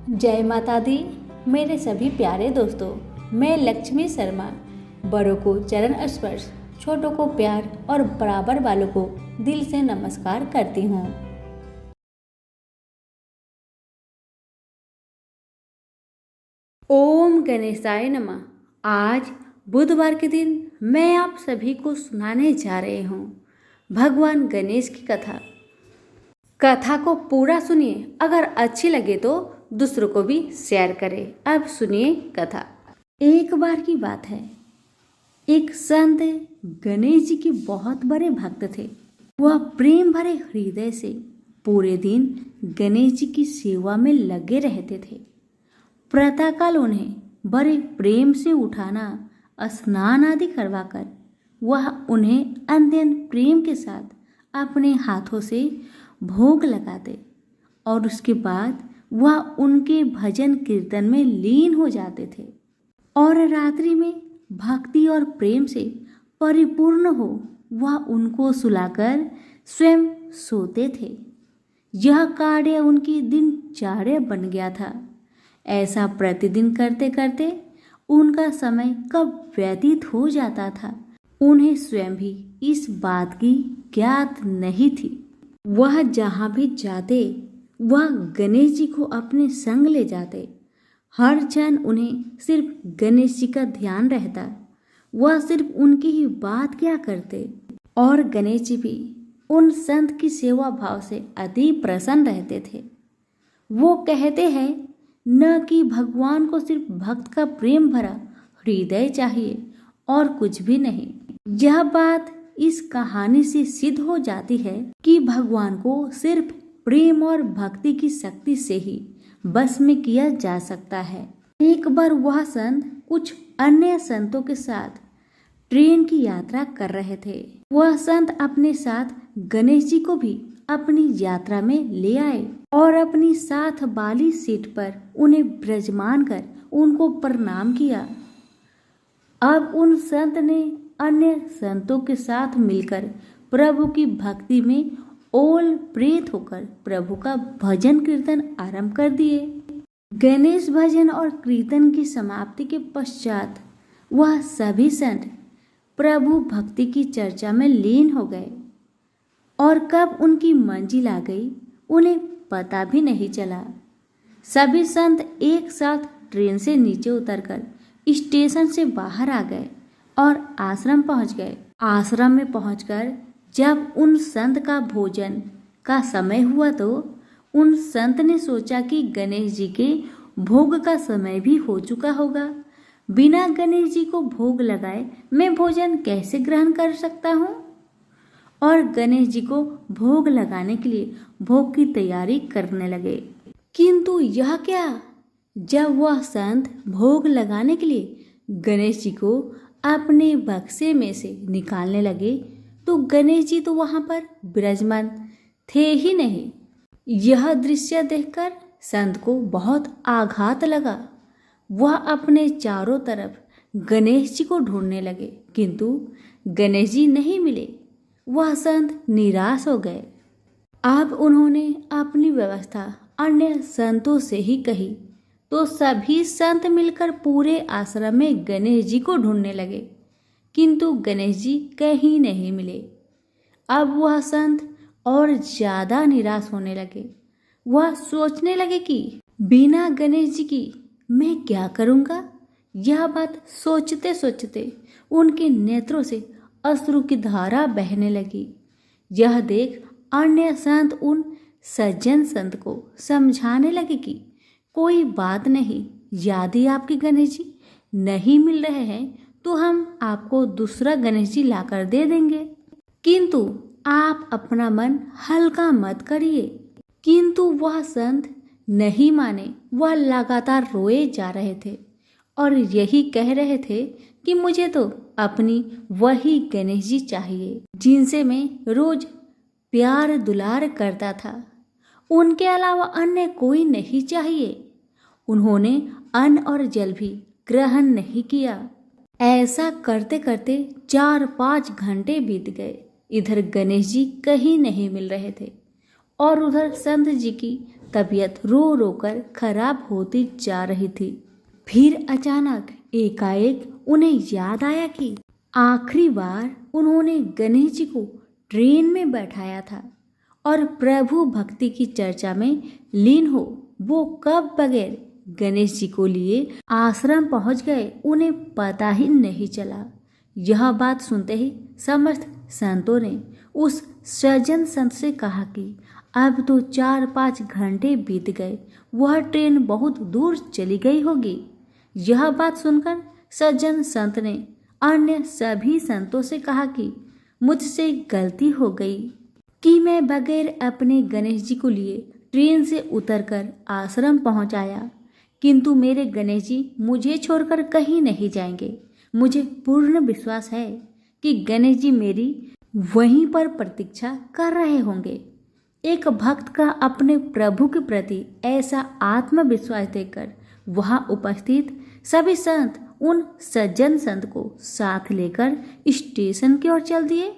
जय माता दी। मेरे सभी प्यारे दोस्तों, मैं लक्ष्मी शर्मा बड़ों को चरण स्पर्श, छोटों को प्यार और बराबर वालों को दिल से नमस्कार करती हूँ। ओम गणेशाय नमः। आज बुधवार के दिन मैं आप सभी को सुनाने जा रही हूँ भगवान गणेश की कथा। कथा को पूरा सुनिए, अगर अच्छी लगे तो दूसरों को भी शेयर करें। अब सुनिए कथा। एक बार की बात है, एक संत गणेश जी के बहुत बड़े भक्त थे। वह प्रेम भरे हृदय से पूरे दिन गणेश जी की सेवा में लगे रहते थे। प्रातःकाल उन्हें बड़े प्रेम से उठाना, स्नान आदि करवाकर वह उन्हें अत्यंत प्रेम के साथ अपने हाथों से भोग लगाते और उसके बाद वह उनके भजन कीर्तन में लीन हो जाते थे और रात्रि में भक्ति और प्रेम से परिपूर्ण हो वह उनको सुलाकर स्वयं सोते थे। यह कार्य उनकी दिनचर्या बन गया था। ऐसा प्रतिदिन करते करते उनका समय कब व्यतीत हो जाता था, उन्हें स्वयं भी इस बात की ज्ञात नहीं थी। वह जहाँ भी जाते वह गणेश जी को अपने संग ले जाते। हर क्षण उन्हें सिर्फ गणेश जी का ध्यान रहता। वह सिर्फ उनकी ही बात क्या करते और गणेश जी भी उन संत की सेवा भाव से अति प्रसन्न रहते थे। वो कहते हैं न कि भगवान को सिर्फ भक्त का प्रेम भरा हृदय चाहिए और कुछ भी नहीं। यह बात इस कहानी से सिद्ध हो जाती है कि भगवान को सिर्फ प्रेम और भक्ति की शक्ति से ही बस में किया जा सकता है। एक बार वह संत कुछ अन्य संतों के साथ ट्रेन की यात्रा कर रहे थे। वह संत अपने साथ गणेश जी को भी अपनी यात्रा में ले आए और अपनी साथ वाली सीट पर उन्हें विराजमान कर उनको प्रणाम किया। अब उन संत ने अन्य संतों के साथ मिलकर प्रभु की भक्ति में ओल प्रेत होकर प्रभु का भजन कीर्तन आरंभ कर दिए। गणेश भजन और कीर्तन की समाप्ति के पश्चात वह सभी संत प्रभु भक्ति की चर्चा में लीन हो गए और कब उनकी मंजिल आ गई उन्हें पता भी नहीं चला। सभी संत एक साथ ट्रेन से नीचे उतरकर स्टेशन से बाहर आ गए और आश्रम पहुंच गए। आश्रम में पहुंचकर जब उन संत का भोजन का समय हुआ तो उन संत ने सोचा कि गणेश जी के भोग का समय भी हो चुका होगा। बिना गणेश जी को भोग लगाए मैं भोजन कैसे ग्रहण कर सकता हूँ? और गणेश जी को भोग लगाने के लिए भोग की तैयारी करने लगे। किंतु यह क्या, जब वह संत भोग लगाने के लिए गणेश जी को अपने बक्से में से निकालने लगे तो गणेश जी तो वहां पर विराजमान थे ही नहीं। यह दृश्य देखकर संत को बहुत आघात लगा। वह अपने चारों तरफ गणेश जी को ढूंढने लगे, किंतु गणेश जी नहीं मिले। वह संत निराश हो गए। अब उन्होंने अपनी व्यवस्था अन्य संतों से ही कही तो सभी संत मिलकर पूरे आश्रम में गणेश जी को ढूंढने लगे, किंतु गणेश जी कहीं नहीं मिले। अब वह संत और ज्यादा निराश होने लगे। वह सोचने लगे कि बिना गणेश जी की मैं क्या करूंगा। यह बात सोचते सोचते उनके नेत्रों से अश्रु की धारा बहने लगी। यह देख अन्य संत उन सज्जन संत को समझाने लगे कि कोई बात नहीं, यदि आपके गणेश जी नहीं मिल रहे हैं तो हम आपको दूसरा गणेश जी लाकर दे देंगे, किंतु आप अपना मन हल्का मत करिए। किंतु वह संत नहीं माने। वह लगातार रोए जा रहे थे और यही कह रहे थे कि मुझे तो अपनी वही गणेश जी चाहिए जिनसे मैं रोज प्यार दुलार करता था। उनके अलावा अन्य कोई नहीं चाहिए। उन्होंने अन्न और जल भी ग्रहण नहीं किया। ऐसा करते करते 4-5 घंटे बीत गए। इधर गणेश जी कहीं नहीं मिल रहे थे और उधर संत जी की तबीयत रो रो कर खराब होती जा रही थी। फिर अचानक एकाएक उन्हें याद आया कि आखिरी बार उन्होंने गणेश जी को ट्रेन में बैठाया था और प्रभु भक्ति की चर्चा में लीन हो वो कब बगैर गणेश जी को लिए आश्रम पहुंच गए उन्हें पता ही नहीं चला। यह बात सुनते ही समस्त संतों ने उस सज्जन संत से कहा कि अब तो 4-5 घंटे बीत गए, वह ट्रेन बहुत दूर चली गई होगी। यह बात सुनकर सज्जन संत ने अन्य सभी संतों से कहा कि मुझसे गलती हो गई कि मैं बगैर अपने गणेश जी को लिए ट्रेन से उतरकर आश्रम पहुंच आया, किंतु मेरे गणेश जी मुझे छोड़कर कहीं नहीं जाएंगे। मुझे पूर्ण विश्वास है कि गणेश जी मेरी वहीं पर प्रतीक्षा कर रहे होंगे। एक भक्त का अपने प्रभु के प्रति ऐसा आत्मविश्वास देखकर वहां उपस्थित सभी संत उन सज्जन संत को साथ लेकर स्टेशन की ओर चल दिए।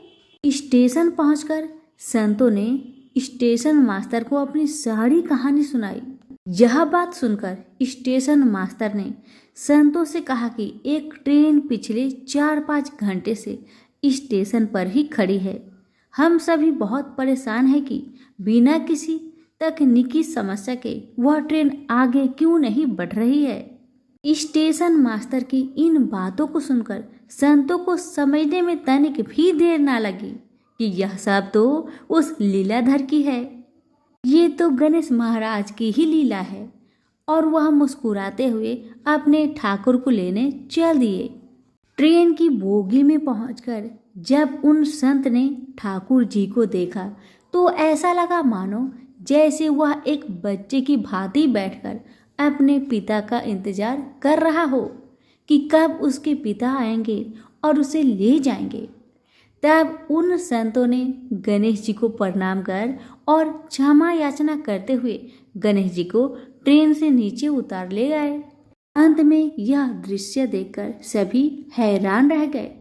स्टेशन पहुंचकर संतों ने स्टेशन मास्टर को अपनी सारी कहानी सुनाई। यह बात सुनकर स्टेशन मास्टर ने संतों से कहा कि एक ट्रेन पिछले 4-5 घंटे से स्टेशन पर ही खड़ी है। हम सभी बहुत परेशान हैं कि बिना किसी तकनीकी समस्या के वह ट्रेन आगे क्यों नहीं बढ़ रही है। स्टेशन मास्टर की इन बातों को सुनकर संतों को समझने में तनिक भी देर ना लगी कि यह सब तो उस लीलाधर की है, ये तो गणेश महाराज की ही लीला है। और वह मुस्कुराते हुए अपने ठाकुर को लेने चल दिए। ट्रेन की बोगी में पहुंचकर जब उन संत ने ठाकुर जी को देखा तो ऐसा लगा मानो जैसे वह एक बच्चे की भांति बैठकर अपने पिता का इंतजार कर रहा हो कि कब उसके पिता आएंगे और उसे ले जाएंगे। तब उन संतों ने गणेश जी को प्रणाम कर और क्षमा याचना करते हुए गणेश जी को ट्रेन से नीचे उतार ले गए। अंत में यह दृश्य देखकर सभी हैरान रह गए।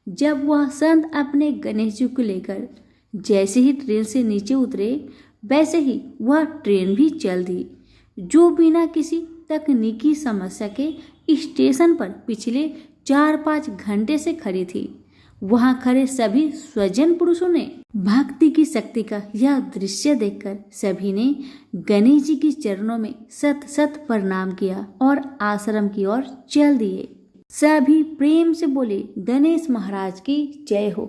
जब वह संत अपने गणेश जी को लेकर जैसे ही ट्रेन से नीचे उतरे वैसे ही वह ट्रेन भी चल दी, जो बिना किसी तकनीकी समस्या के स्टेशन पर पिछले 4-5 घंटे से खड़ी थी। वहां खड़े सभी स्वजन पुरुषों ने भक्ति की शक्ति का यह दृश्य देखकर सभी ने गणेश जी के चरणों में सत सत प्रणाम किया और आश्रम की ओर चल दिए। सभी प्रेम से बोले गणेश महाराज की जय हो।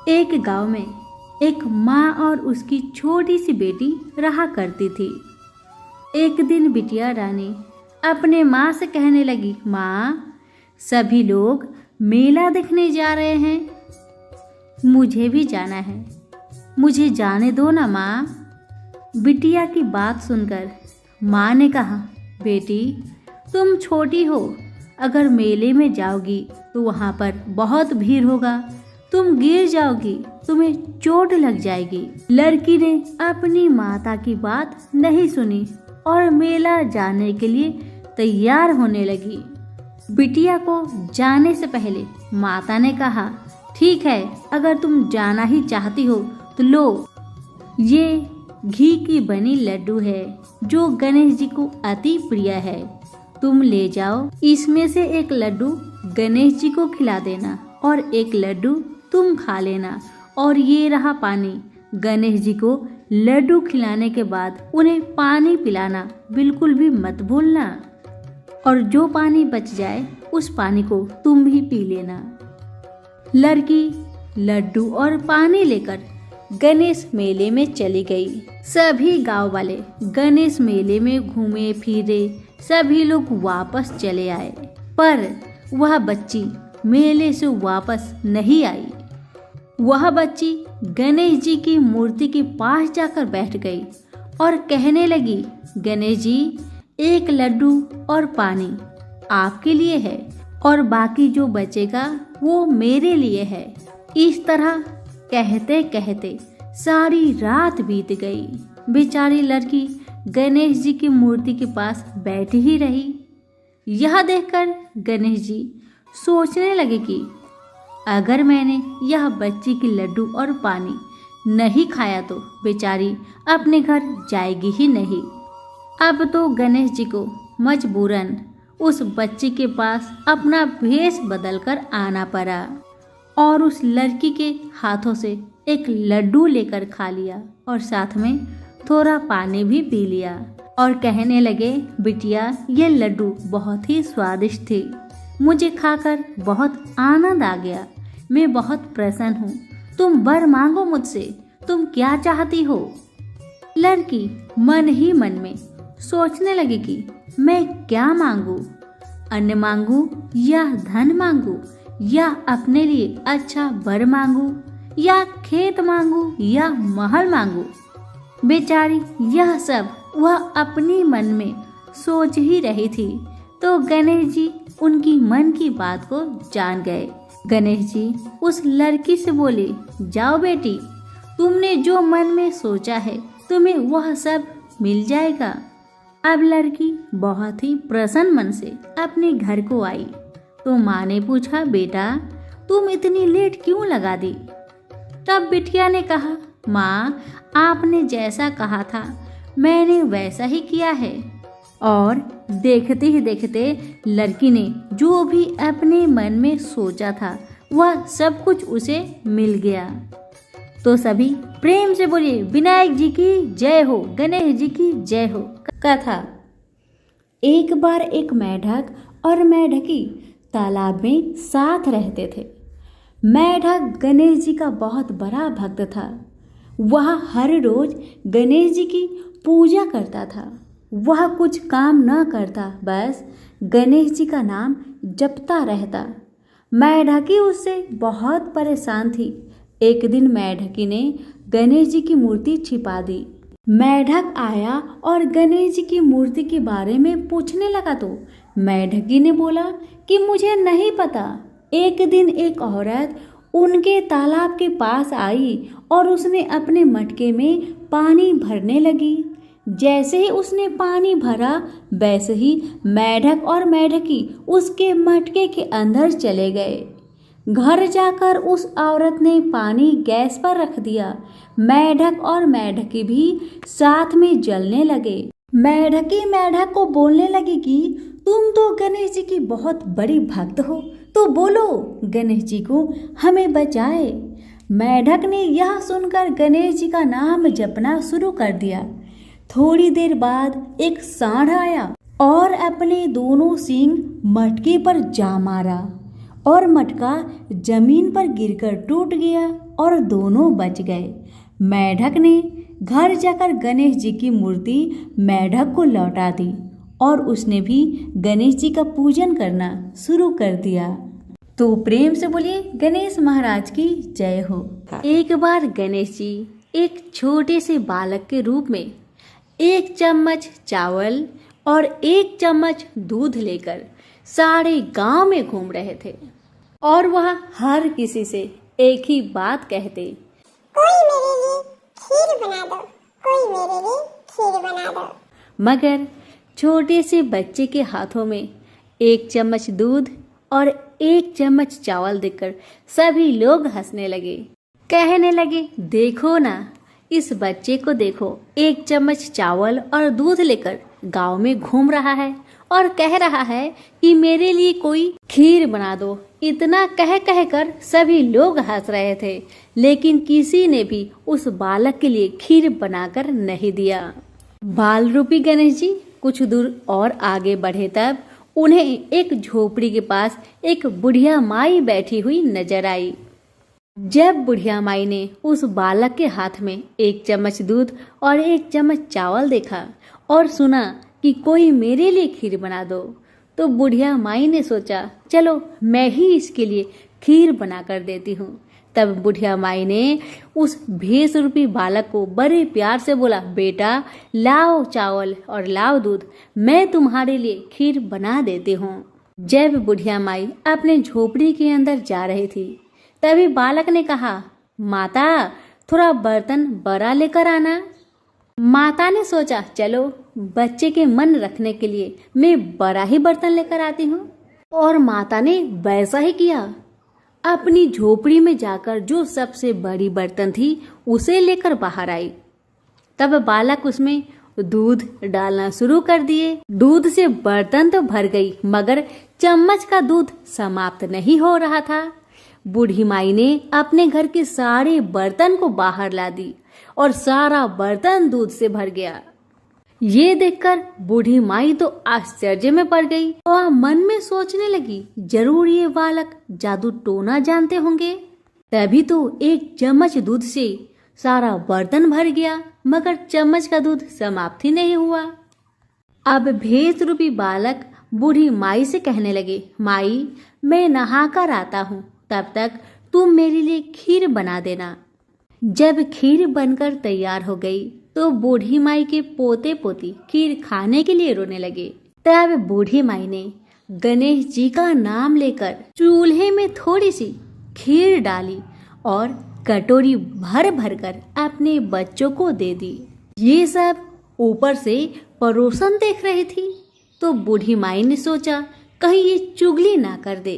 एक गांव में एक माँ और उसकी छोटी सी बेटी रहा करती थी। एक दिन बिटिया रानी अपने माँ से कहने लगी, माँ सभी लोग मेला देखने जा रहे हैं, मुझे भी जाना है, मुझे जाने दो ना माँ। बिटिया की बात सुनकर माँ ने कहा, बेटी तुम छोटी हो, अगर मेले में जाओगी तो वहाँ पर बहुत भीड़ होगा, तुम गिर जाओगी, तुम्हें चोट लग जाएगी। लड़की ने अपनी माता की बात नहीं सुनी और मेला जाने के लिए तैयार होने लगी। बिटिया को जाने से पहले माता ने कहा, ठीक है, अगर तुम जाना ही चाहती हो तो लो, ये घी की बनी लड्डू है जो गणेश जी को अति प्रिय है, तुम ले जाओ। इसमें से एक लड्डू गणेश जी को खिला देना और एक लड्डू तुम खा लेना। और ये रहा पानी, गणेश जी को लड्डू खिलाने के बाद उन्हें पानी पिलाना बिल्कुल भी मत भूलना, और जो पानी बच जाए उस पानी को तुम भी पी लेना। लड़की लड्डू और पानी लेकर गणेश मेले में चली गई। सभी गांव वाले गणेश मेले में घूमे फिरे, सभी लोग वापस चले आए, पर वह बच्ची मेले से वापस नहीं आई। वह बच्ची गणेश जी की मूर्ति के पास जाकर बैठ गई और कहने लगी, गणेश जी एक लड्डू और पानी आपके लिए है और बाकी जो बचेगा वो मेरे लिए है। इस तरह कहते कहते सारी रात बीत गई। बेचारी लड़की गणेश जी की मूर्ति के पास बैठी ही रही। यह देखकर गणेश जी सोचने लगे कि अगर मैंने यह बच्ची की लड्डू और पानी नहीं खाया तो बेचारी अपने घर जाएगी ही नहीं। अब तो गणेश जी को मजबूरन उस बच्ची के पास अपना भेष बदलकर आना पड़ा और उस लड़की के हाथों से एक लड्डू लेकर खा लिया और साथ में थोड़ा पानी भी पी लिया और कहने लगे, बिटिया ये लड्डू बहुत ही स्वादिष्ट थे, मुझे खाकर बहुत आनंद आ गया, मैं बहुत प्रसन्न हूँ, तुम वर मांगो मुझसे, तुम क्या चाहती हो। लड़की मन ही मन में सोचने लगी कि मैं क्या मांगू, अन्न मांगू या धन मांगू या अपने लिए अच्छा वर मांगू या खेत मांगू या महल मांगू। बेचारी यह सब वह अपनी मन में सोच ही रही थी तो गणेश जी उनकी मन की बात को जान गए। गणेश जी उस लड़की से बोले, जाओ बेटी, तुमने जो मन में सोचा है तुम्हें वह सब मिल जाएगा। अब लड़की बहुत ही प्रसन्न मन से अपने घर को आई तो माँ ने पूछा, बेटा तुम इतनी लेट क्यों लगा दी। तब बिटिया ने कहा, माँ आपने जैसा कहा था मैंने वैसा ही किया है। और देखते ही देखते लड़की ने जो भी अपने मन में सोचा था वह सब कुछ उसे मिल गया। तो सभी प्रेम से बोलिए, विनायक जी की जय हो, गणेश जी की जय हो। कथा। एक बार एक मेढक और मेढकी तालाब में साथ रहते थे। मेढक गणेश जी का बहुत बड़ा भक्त था। वह हर रोज गणेश जी की पूजा करता था। वह कुछ काम न करता, बस गणेश जी का नाम जपता रहता। मेढकी उससे बहुत परेशान थी। एक दिन मेढकी ने गणेश जी की मूर्ति छिपा दी। मेढक आया और गणेश जी की मूर्ति के बारे में पूछने लगा तो मेढकी ने बोला कि मुझे नहीं पता। एक दिन एक औरत उनके तालाब के पास आई और उसने अपने मटके में पानी भरने लगी। जैसे ही उसने पानी भरा वैसे ही मेढक और मेढकी उसके मटके के अंदर चले गए। घर जाकर उस औरत ने पानी गैस पर रख दिया। मेढक और मेढकी भी साथ में जलने लगे। मेढकी मेढक को बोलने लगी कि तुम तो गणेश जी की बहुत बड़ी भक्त हो, तो बोलो गणेश जी को हमें बचाए। मेढक ने यह सुनकर गणेश जी का नाम जपना शुरू कर दिया। थोड़ी देर बाद एक सांड आया और अपने दोनों सींग मटके पर जा मारा और मटका जमीन पर गिरकर टूट गया और दोनों बच गए। मेढक ने घर जाकर गणेश जी की मूर्ति मेढक को लौटा दी और उसने भी गणेश जी का पूजन करना शुरू कर दिया। तो प्रेम से बोलिए, गणेश महाराज की जय हो। एक बार गणेश जी एक छोटे से बालक के रूप में 1 चम्मच चावल और 1 चम्मच दूध लेकर सारे गांव में घूम रहे थे और वह हर किसी से एक ही बात कहते, कोई मेरे लिए खीर बना दो, कोई मेरे लिए खीर बना दो। मगर छोटे से बच्चे के हाथों में 1 चम्मच दूध और 1 चम्मच चावल देखकर सभी लोग हंसने लगे। कहने लगे, देखो ना, इस बच्चे को देखो, 1 चम्मच चावल और दूध लेकर गांव में घूम रहा है और कह रहा है कि मेरे लिए कोई खीर बना दो। इतना कह कह कर सभी लोग हंस रहे थे, लेकिन किसी ने भी उस बालक के लिए खीर बनाकर नहीं दिया। बाल रूपी गणेश जी कुछ दूर और आगे बढ़े तब उन्हें एक झोपड़ी के पास एक बुढ़िया माई बैठी हुई नजर आई। जब बुढ़िया माई ने उस बालक के हाथ में 1 चम्मच दूध और 1 चम्मच चावल देखा और सुना कि कोई मेरे लिए खीर बना दो, तो बुढ़िया माई ने सोचा, चलो मैं ही इसके लिए खीर बना कर देती हूँ। तब बुढ़िया माई ने उस भेष रूपी बालक को बड़े प्यार से बोला, बेटा लाओ चावल और लाओ दूध, मैं तुम्हारे लिए खीर बना देती हूँ। जब बुढ़िया माई अपने झोपड़ी के अंदर जा रही थी तभी बालक ने कहा, माता थोड़ा बर्तन बड़ा लेकर आना। माता ने सोचा, चलो बच्चे के मन रखने के लिए मैं बड़ा ही बर्तन लेकर आती हूँ। और माता ने वैसा ही किया। अपनी झोपड़ी में जाकर जो सबसे बड़ी बर्तन थी उसे लेकर बाहर आई। तब बालक उसमें दूध डालना शुरू कर दिए। दूध से बर्तन तो भर गई, मगर चम्मच का दूध समाप्त नहीं हो रहा था। बूढ़ी माई ने अपने घर के सारे बर्तन को बाहर ला दी और सारा बर्तन दूध से भर गया। ये देखकर बूढ़ी माई तो आश्चर्य में पड़ गई और मन में सोचने लगी, जरूर ये बालक जादू टोना जानते होंगे, तभी तो एक चम्मच दूध से सारा बर्तन भर गया, मगर चम्मच का दूध समाप्त ही नहीं हुआ। अब भेष रूपी बालक बूढ़ी माई से कहने लगे, माई मैं नहाकर आता हूँ, तब तक तुम मेरे लिए खीर बना देना। जब खीर बनकर तैयार हो गई तो बूढ़ी माई के पोते पोती खीर खाने के लिए रोने लगे। तब बूढ़ी माई ने गणेश जी का नाम लेकर चूल्हे में थोड़ी सी खीर डाली और कटोरी भर भर कर अपने बच्चों को दे दी। ये सब ऊपर से पड़ोसन देख रही थी तो बूढ़ी माई ने सोचा कहीं ये चुगली ना कर दे,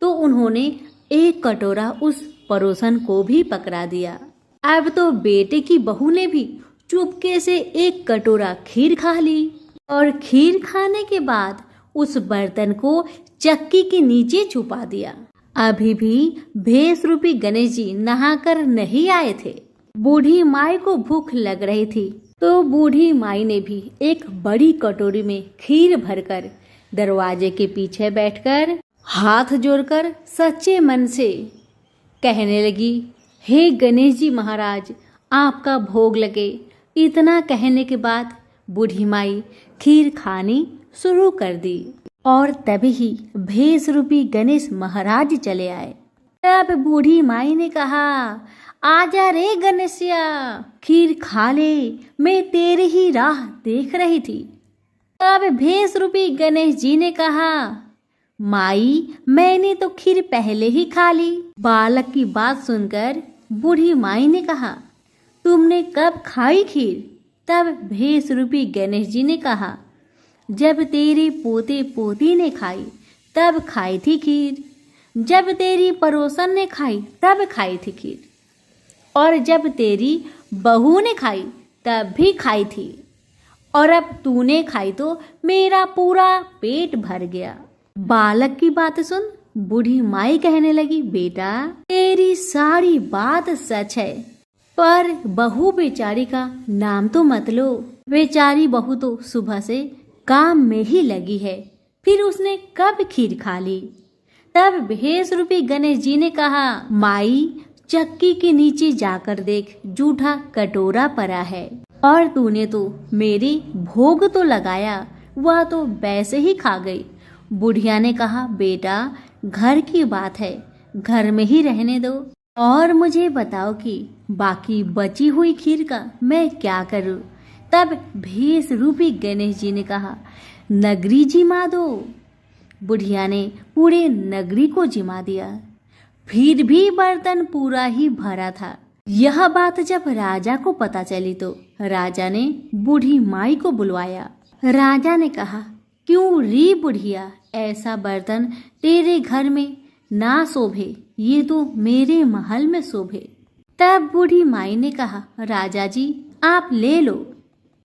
तो उन्होंने एक कटोरा उस पड़ोसन को भी पकड़ा दिया। अब तो बेटे की बहू ने भी चुपके से एक कटोरा खीर खा ली और खीर खाने के बाद उस बर्तन को चक्की के नीचे छुपा दिया। अभी भी भेष रूपी गणेश जी नहाकर नहीं आए थे। बूढ़ी माई को भूख लग रही थी तो बूढ़ी माई ने भी एक बड़ी कटोरी में खीर भरकर दरवाजे के पीछे बैठकर हाथ जोड़कर सच्चे मन से कहने लगी, हे गणेश जी महाराज, आपका भोग लगे। इतना कहने के बाद बूढ़ी माई खीर खानी शुरू कर दी और तभी ही भेष रूपी गणेश महाराज चले आए। तब बूढ़ी माई ने कहा, आजा रे गणेशिया, खीर खा ले, मैं तेरी ही राह देख रही थी। तब भेष रूपी गणेश जी ने कहा, माई मैंने तो खीर पहले ही खा ली। बालक की बात सुनकर बूढ़ी माई ने कहा, तुमने कब खाई खीर? तब भेष रूपी गणेश जी ने कहा, जब तेरे पोते पोती ने खाई तब खाई थी खीर, जब तेरी पड़ोसन ने खाई तब खाई थी खीर, और जब तेरी बहू ने खाई तब भी खाई थी, और अब तूने खाई तो मेरा पूरा पेट भर गया। बालक की बात सुन बूढ़ी माई कहने लगी, बेटा तेरी सारी बात सच है, पर बहू बेचारी का नाम तो मत लो। बेचारी बहू तो सुबह से काम में ही लगी है, फिर उसने कब खीर खा ली? तब भेष रूपी गणेश जी ने कहा, माई चक्की के नीचे जाकर देख, जूठा कटोरा पड़ा है, और तूने तो मेरी भोग तो लगाया, वह तो वैसे ही खा गई। बुढ़िया ने कहा, बेटा घर की बात है, घर में ही रहने दो, और मुझे बताओ कि बाकी बची हुई खीर का मैं क्या करूं? तब भेष रूपी गणेश जी ने कहा, नगरी जिमा दो। बुढ़िया ने पूरे नगरी को जिमा दिया, फिर भी बर्तन पूरा ही भरा था। यह बात जब राजा को पता चली तो राजा ने बूढ़ी माई को बुलवाया। राजा ने कहा, क्यों री बुढ़िया, ऐसा बर्तन तेरे घर में ना शोभे, ये तो मेरे महल में शोभे। तब बूढ़ी माई ने कहा, राजा जी आप ले लो।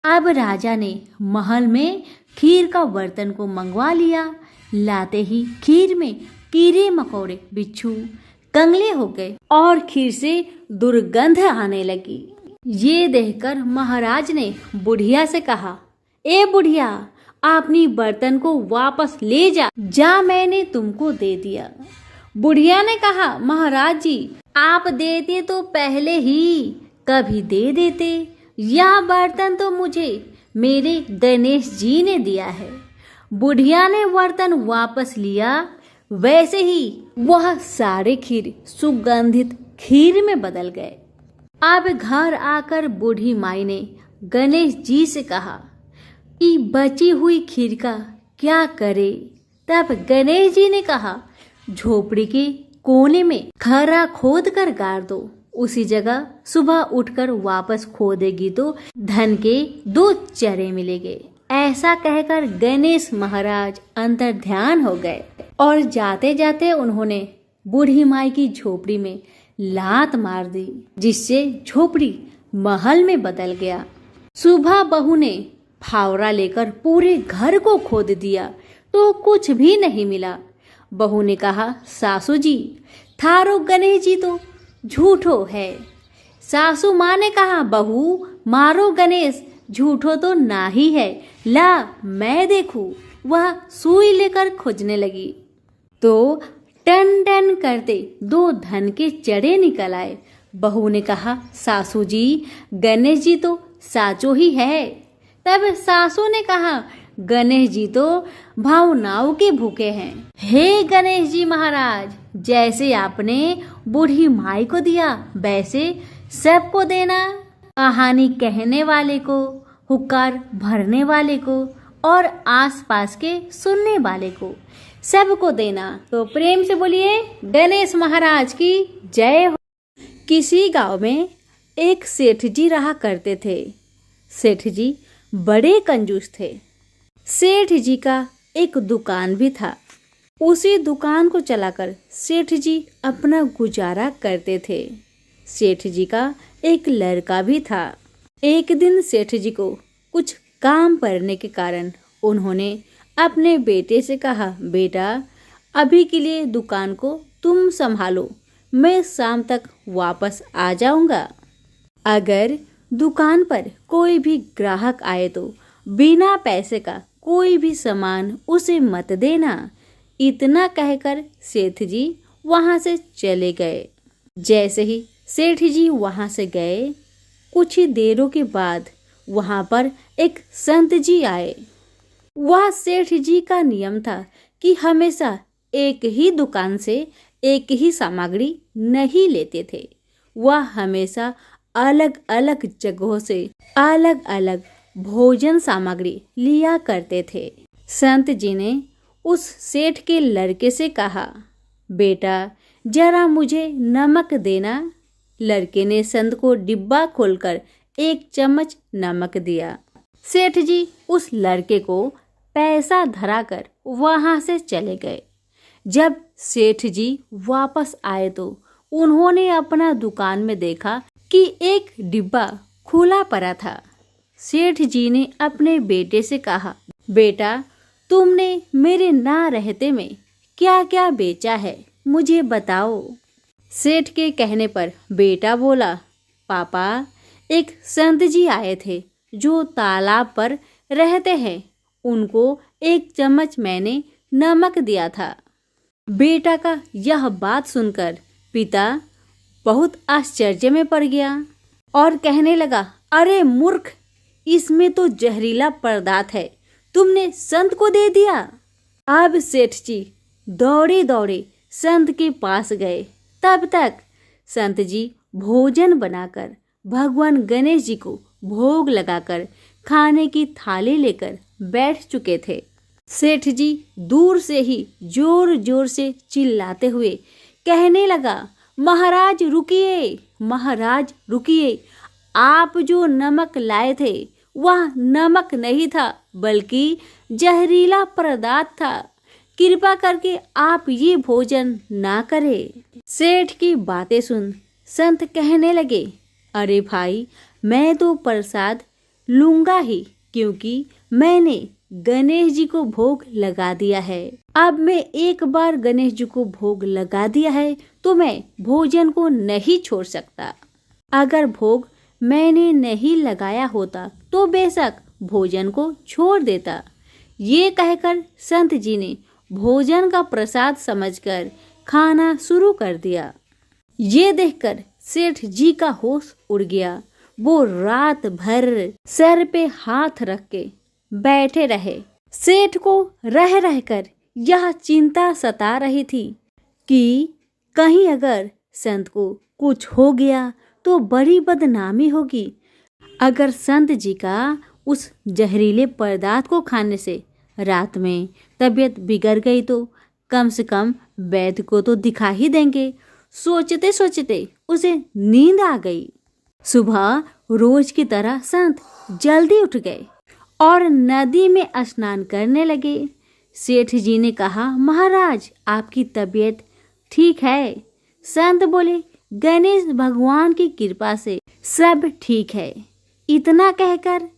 अब राजा ने महल में खीर का बर्तन को मंगवा लिया। लाते ही खीर में कीड़े मकोड़े, बिच्छू, कंगले हो गए और खीर से दुर्गंध आने लगी। ये देखकर महाराज ने बुढ़िया से कहा, ए बुढ़िया, अपनी बर्तन को वापस ले जा, मैंने तुमको दे दिया। बुढ़िया ने कहा, महाराज जी आप देते तो पहले ही कभी दे देते, यह बर्तन तो मुझे मेरे गणेश जी ने दिया है। बुढ़िया ने बर्तन वापस लिया, वैसे ही वह सारे खीर सुगंधित खीर में बदल गए। अब घर आकर बूढ़ी माई ने गणेश जी से कहा कि बची हुई खीर का क्या करे? तब गणेश जी ने कहा, झोपड़ी के कोने में खरा खोद कर गाड़ दो, उसी जगह सुबह उठकर वापस खोदेगी तो धन के 2 चरे मिलेंगे। ऐसा कहकर गणेश महाराज अंतर ध्यान हो गए और जाते जाते उन्होंने बूढ़ी माई की झोपड़ी में लात मार दी, जिससे झोपड़ी महल में बदल गया। सुबह बहू ने फावड़ा लेकर पूरे घर को खोद दिया तो कुछ भी नहीं मिला। बहू ने कहा, सासू जी, थारो गणेश जी तो झूठो है। सासू माँ ने कहा, बहू मारो गणेश झूठो तो ना ही है, ला मैं देखूं। वह सुई लेकर खोजने लगी तो टन टन करते 2 धन के चढ़े निकल आए। बहू ने कहा, सासू जी, गणेश जी तो साचो ही है। तब सासू ने कहा, गणेश जी तो भावनाओं के भूखे हैं। हे गणेश जी महाराज, जैसे आपने बूढ़ी माई को दिया वैसे सबको देना। कहानी कहने वाले को, हुक्कार भरने वाले को और आसपास के सुनने वाले को सबको देना। तो प्रेम से बोलिए गणेश महाराज की जय हो। किसी गांव में एक सेठ जी रहा करते थे। सेठ जी बड़े कंजूस थे। सेठ जी का एक दुकान भी था। उसी दुकान को चलाकर सेठ जी अपना गुजारा करते थे। सेठ जी का एक लड़का भी था। एक दिन सेठ जी को कुछ काम पड़ने के कारण उन्होंने अपने बेटे से कहा, बेटा अभी के लिए दुकान को तुम संभालो, मैं शाम तक वापस आ जाऊंगा। अगर दुकान पर कोई भी ग्राहक आए तो बिना पैसे का कोई भी सामान उसे मत देना। इतना कहकर सेठ जी वहां से चले गए। जैसे ही सेठ जी वहां से गए, कुछ ही देरों के बाद वहां पर एक संत जी आए। वह सेठ जी का नियम था कि हमेशा एक ही दुकान से एक ही सामग्री नहीं लेते थे। वह हमेशा अलग अलग जगहों से अलग अलग भोजन सामग्री लिया करते थे। संत जी ने उस सेठ के लड़के से कहा, बेटा जरा मुझे नमक देना। लड़के ने संत को डिब्बा खोलकर 1 चम्मच नमक दिया। सेठ जी उस लड़के को पैसा धराकर वहां से चले गए। जब सेठ जी वापस आए तो उन्होंने अपना दुकान में देखा कि एक डिब्बा खुला पड़ा था। सेठ जी ने अपने बेटे से कहा, बेटा तुमने मेरे ना रहते में क्या क्या बेचा है, मुझे बताओ। सेठ के कहने पर बेटा बोला, पापा एक संत जी आए थे जो तालाब पर रहते हैं, उनको 1 चम्मच मैंने नमक दिया था। बेटा का यह बात सुनकर पिता बहुत आश्चर्य में पड़ गया और कहने लगा, अरे मूर्ख, इसमें तो जहरीला पदार्थ है, तुमने संत को दे दिया। अब सेठ जी दौड़े दौड़े संत के पास गए। तब तक संत जी भोजन बनाकर भगवान गणेश जी को भोग लगाकर खाने की थाली लेकर बैठ चुके थे। सेठ जी दूर से ही जोर जोर से चिल्लाते हुए कहने लगा, महाराज रुकिए, महाराज रुकिए, आप जो नमक लाए थे वह नमक नहीं था बल्कि जहरीला पदार्थ था। कृपा करके आप ये भोजन ना करें। सेठ की बातें सुन संत कहने लगे, अरे भाई, मैं तो प्रसाद लूंगा ही, क्योंकि मैंने गणेश जी को भोग लगा दिया है। अब मैं एक बार गणेश जी को भोग लगा दिया है तो मैं भोजन को नहीं छोड़ सकता। अगर भोग मैंने नहीं लगाया होता तो बेशक भोजन को छोड़ देता। ये कहकर संत जी ने भोजन का प्रसाद समझकर खाना शुरू कर दिया। ये देखकर सेठ जी का होश उड़ गया। वो रात भर सर पे हाथ रख के बैठे रहे। सेठ को रह रहकर यह चिंता सता रही थी कि कहीं अगर संत को कुछ हो गया तो बड़ी बदनामी होगी। अगर संत जी का उस जहरीले पदार्थ को खाने से रात में तबीयत बिगड़ गई तो कम से कम वैद्य को तो दिखा ही देंगे। सोचते सोचते उसे नींद आ गई। सुबह रोज की तरह संत जल्दी उठ गए और नदी में स्नान करने लगे। सेठ जी ने कहा, महाराज आपकी तबीयत ठीक है? संत बोले, गणेश भगवान की कृपा से सब ठीक है। इतना कहकर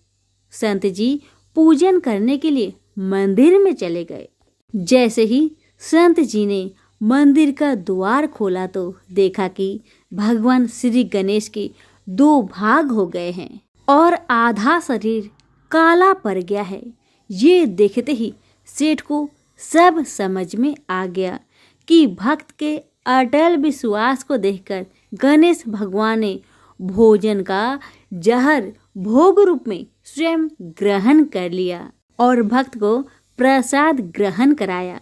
संत जी पूजन करने के लिए मंदिर में चले गए। जैसे ही संत जी ने मंदिर का द्वार खोला तो देखा कि भगवान श्री गणेश के 2 भाग हो गए हैं और आधा शरीर काला पड़ गया है। ये देखते ही सेठ को सब समझ में आ गया कि भक्त के अटल विश्वास को देखकर गणेश भगवान ने भोजन का जहर भोग रूप में स्वयं ग्रहण कर लिया और भक्त को प्रसाद ग्रहण कराया।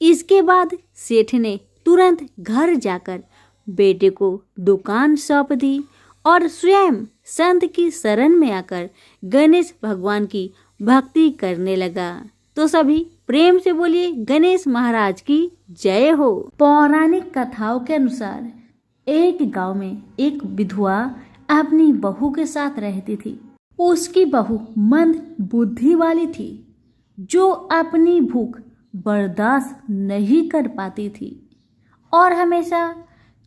इसके बाद सेठ ने तुरंत घर जाकर बेटे को दुकान सौंप दी और स्वयं संत की शरण में आकर गणेश भगवान की भक्ति करने लगा। तो सभी प्रेम से बोलिए गणेश महाराज की जय हो। पौराणिक कथाओं के अनुसार एक गांव में एक विधवा अपनी बहू के साथ रहती थी। उसकी बहू मंद बुद्धि वाली थी जो अपनी भूख बर्दाश्त नहीं कर पाती थी और हमेशा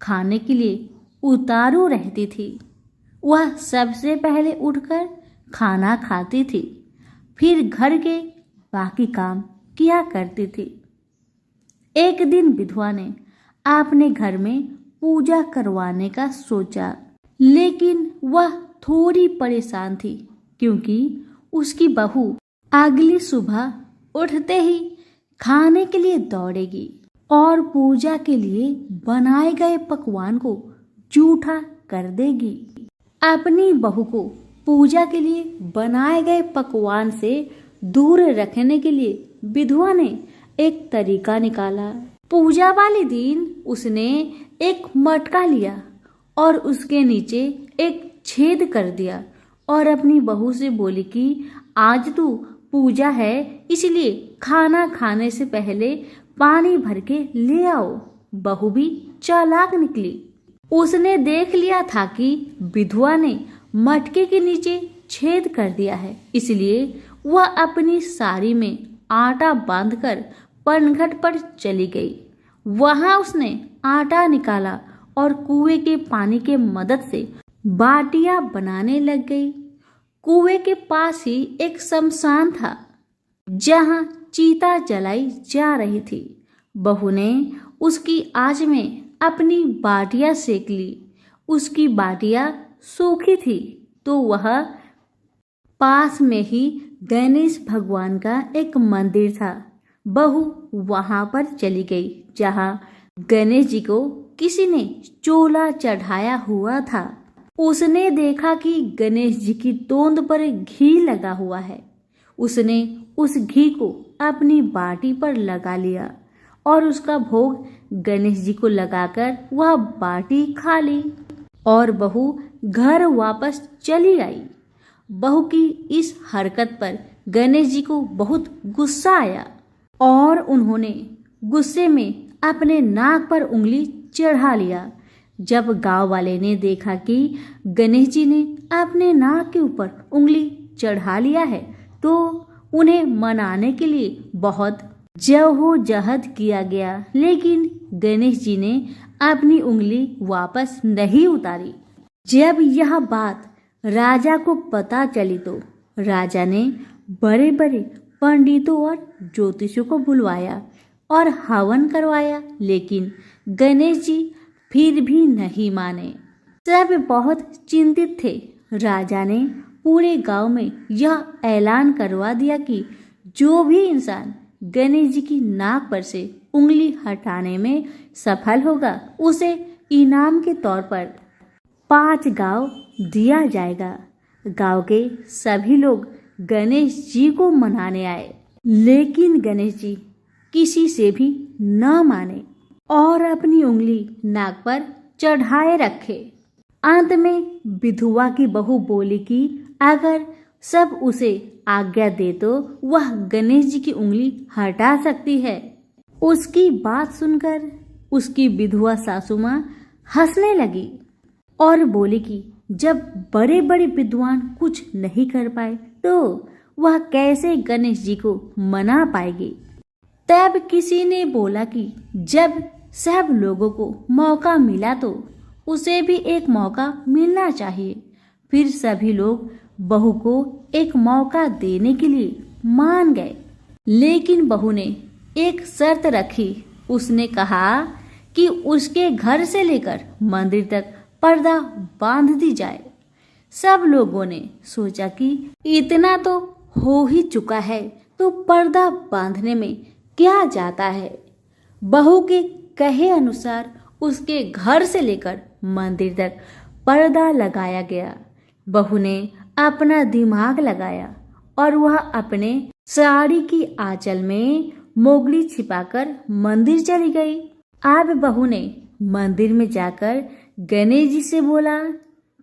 खाने के लिए उतारू रहती थी। वह सबसे पहले उठकर खाना खाती थी, फिर घर के बाकी काम किया करती थी। एक दिन विधवा ने अपने घर में पूजा करवाने का सोचा, लेकिन वह थोड़ी परेशान थी क्योंकि उसकी बहू अगली सुबह उठते ही खाने के लिए दौड़ेगी और पूजा के लिए बनाए गए पकवान को जूठा कर देगी। अपनी बहू को पूजा के लिए बनाए गए पकवान से दूर रखने के लिए विधवा ने एक तरीका निकाला। पूजा वाले दिन उसने एक मटका लिया और उसके नीचे एक छेद कर दिया और अपनी बहू से बोली कि आज तो पूजा है, इसलिए खाना खाने से पहले पानी भर के ले आओ। बहू भी चालाक निकली। उसने देख लिया था कि विधवा ने मटके के नीचे छेद कर दिया है, इसलिए वह अपनी साड़ी में आटा बांधकर पनघट पर चली गई। वहां उसने आटा निकाला और कुएं के पानी के मदद से बाटियां बनाने लग गई। कुएं के पास ही एक शमशान था जहां चिता जलाई जा रही थी। बहू ने उसकी आंच में अपनी बाटियां सेक ली। उसकी बाटियां सूखी थी तो वह पास में ही गणेश भगवान का एक मंदिर था। बहू वहां पर चली गई जहां गणेश जी को किसी ने चोला चढ़ाया हुआ था। उसने देखा कि गणेश जी की तोंद पर घी लगा हुआ है। उसने उस घी को अपनी बाटी पर लगा लिया और उसका भोग गणेश जी को लगाकर वह बाटी खा ली और बहू घर वापस चली आई। बहू की इस हरकत पर गणेश जी को बहुत गुस्सा आया और उन्होंने गुस्से में अपने नाक पर उंगली चढ़ा लिया। जब गांव वाले ने देखा कि गणेश जी ने अपने नाक के ऊपर उंगली चढ़ा लिया है तो उन्हें मनाने के लिए बहुत जद्दोजहद किया गया, लेकिन गणेश जी ने अपनी उंगली वापस नहीं उतारी। जब यह बात राजा को पता चली तो राजा ने बड़े बड़े पंडितों और ज्योतिषियों को बुलवाया और हवन करवाया, लेकिन गणेश जी फिर भी नहीं माने। सब बहुत चिंतित थे। राजा ने पूरे गांव में यह ऐलान करवा दिया कि जो भी इंसान गणेश जी की नाक पर से उंगली हटाने में सफल होगा उसे इनाम के तौर पर 5 गांव दिया जाएगा। गांव के सभी लोग गणेश जी को मनाने आए, लेकिन गणेश जी किसी से भी न माने और अपनी उंगली नाक पर चढ़ाए रखे। अंत में विधवा की बहू बोली कि अगर सब उसे आज्ञा दे तो वह गणेश जी की उंगली हटा सकती है। उसकी बात सुनकर उसकी विधवा सासू माँ हंसने लगी और बोली कि जब बड़े बड़े विद्वान कुछ नहीं कर पाए तो वह कैसे गणेश जी को मना पाएगी। तब किसी ने बोला कि जब सब लोगों को मौका मिला तो उसे भी एक मौका मिलना चाहिए। फिर सभी लोग बहू को एक मौका देने के लिए मान गए। लेकिन बहू ने एक शर्त रखी। उसने कहा कि उसके घर से लेकर मंदिर तक पर्दा बांध दी जाए। सब लोगों ने सोचा कि इतना तो हो ही चुका है, तो पर्दा बांधने में क्या जाता है। बहू के कहे अनुसार उसके घर से लेकर मंदिर तक पर्दा लगाया गया। बहू ने अपना दिमाग लगाया और वह अपने साड़ी की आंचल में मोगली छिपाकर मंदिर चली गई। अब बहू ने मंदिर में जाकर गणेश जी से बोला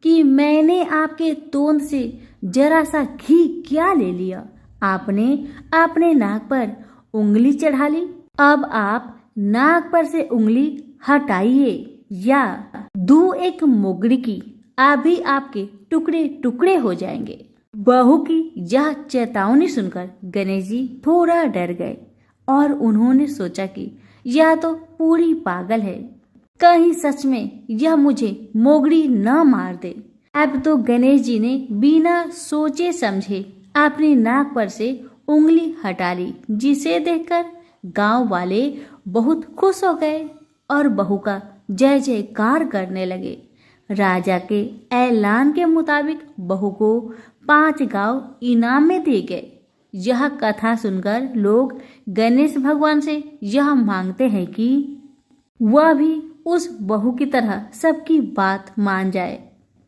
कि मैंने आपके तोंद से जरा सा घी क्या ले लिया, आपने अपने नाक पर उंगली चढ़ा ली। अब आप नाक पर से उंगली हटाइए या दूं एक मोगरी की, अभी आपके टुकड़े टुकड़े हो जाएंगे। बहू की यह चेतावनी सुनकर गणेश जी थोड़ा डर गए और उन्होंने सोचा कि यह तो पूरी पागल है, कहीं सच में यह मुझे मोगरी न मार दे। अब तो गणेश जी ने बिना सोचे समझे अपनी नाक पर से उंगली हटा ली, जिसे देखकर गांव वाले बहुत खुश हो गए और बहू का जय जयकार करने लगे। राजा के ऐलान के मुताबिक बहू को 5 गांव इनाम में दिए गए। यह कथा सुनकर लोग गणेश भगवान से यह मांगते हैं कि वह भी उस बहू की तरह सबकी बात मान जाए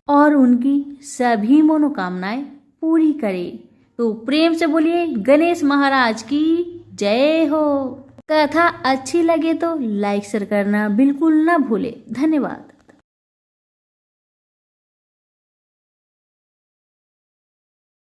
और उनकी सभी मनोकामनाएं पूरी करे। तो प्रेम से बोलिए गणेश महाराज की जय हो। कथा अच्छी लगे तो लाइक शेयर करना बिल्कुल न भूले। धन्यवाद।